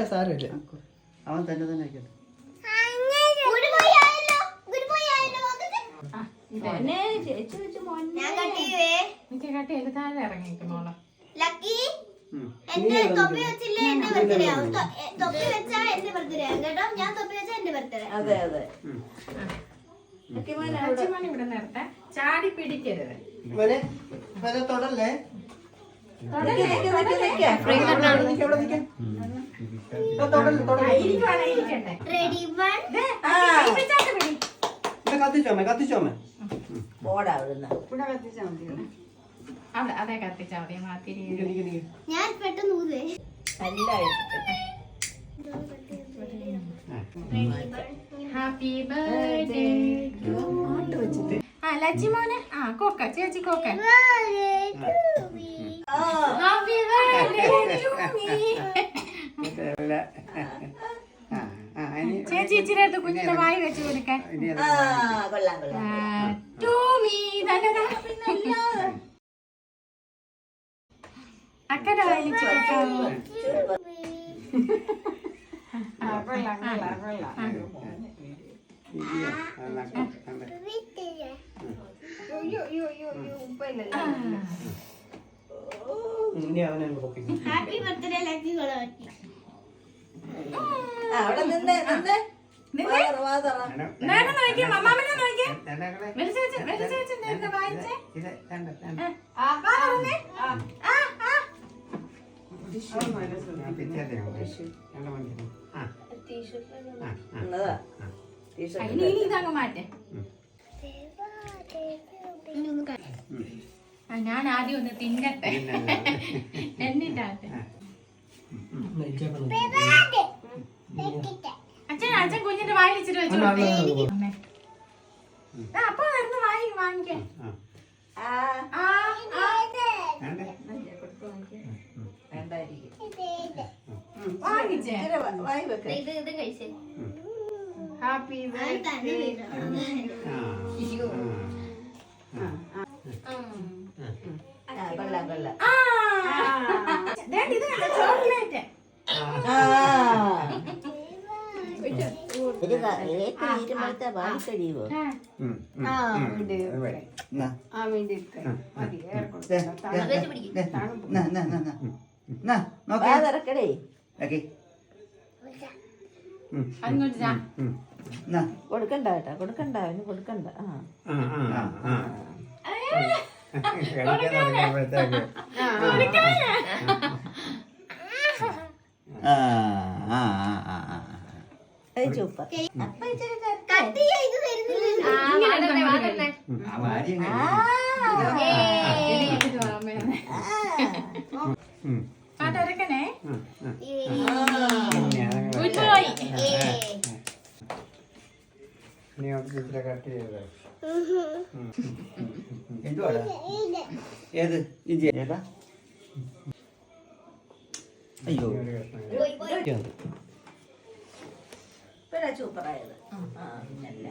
സാരമില്ല. അവൻ തന്നെ ആയിക്കോട്ടെ. അതെ അതെ ഇവിടെ നേരത്തെ ചാടി പിടിക്കരുത്. തൊടല്ലേ? കത്തിച്ചോമേ അവിടെ അതെ കത്തിച്ചാ മതി. മാത്തിരി ഞാൻ പെട്ടെന്ന് ഹാപ്പി ബർത്ത്ഡേ ആ ലച്ചിമോനെ. ആ കോക്ക ചേച്ചി കോക്ക. ഹാപ്പി ബർത്ത്ഡേ ചേച്ചി ഇച്ചിരി അടുത്ത് കുഞ്ഞിന്റെ വായി വെച്ച് കൊടുക്കാൻ. അക്കടെ വായി കൊടുക്കാമോ? Happy birthday lucky. അവിടെ നിന്ന് ഇതങ്ങ് മാറ്റേ. ഞാൻ ആദ്യം ഒന്ന് തിന്നട്ടെ എന്നിട്ടാട്ടെ. അച്ഛൻ കുഞ്ഞിന്റെ വായിൽ ഇച്ചിരി വെച്ചു. അപ്പൊ വരുന്ന വായി വാങ്ങിക്കാൻ വാങ്ങിച്ചേ. Happy chocolate. കഴിയുമോ? തിരക്കടേ കൊടുക്കണ്ട കേട്ടാ, കൊടുക്കണ്ട, അവന് കൊടുക്കണ്ട. പാട്ടൊരക്കണേ. ഏത് ഇഞ്ചി ഏതാ? അയ്യോ സൂപ്പറായത്. പിന്നല്ല